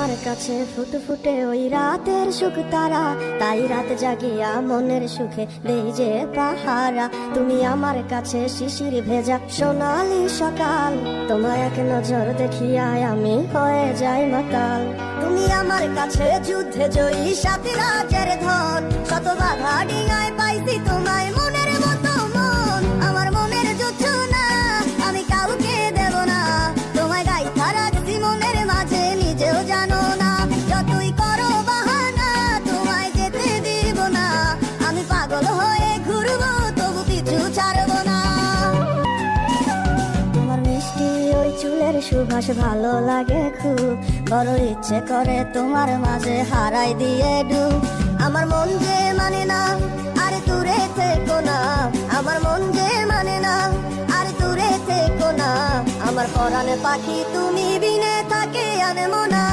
আমার কাছে ফুটফুটে ওই রাতের সুখ তারা, তাই রাত জাগিয়া মনের সুখে দেই যে পাহারা। তুমি আমার কাছে শিশির ভেজা সোনালি সকাল, তোমার এক নজর দেখিয়া আমি হয়ে যাই মাতাল। তুমি আমার কাছে যুদ্ধে জয়ী সাথী রাজের ধন, শত বাধা ডিঙায় পাইছি তোমায় মনের মতো মন। আমার মনের যুদ্ধ না আমি কাউকে দেব না, তোমায় গাইথা রাখছি মনের মাঝে নিজেও জানো না। যতই করো বাহানা তোমায় যেতে দিব না, আমি পাগল হয়ে ঘুরবো তবু কিছু ছাড়বো না। তোমার মিষ্টি ওই চুলের সুবাস ভালো লাগে খুব, বড় ইচ্ছে করে তোমার মাঝে হারাই দিয়ে ডুব। আমার মন যে মানে না আরে দূরে থেকো না, আমার মন যে মানে না আরে দূরে থেকো না। আমার পরাণে পাখি তুমি বিনে থাকে আনমনা।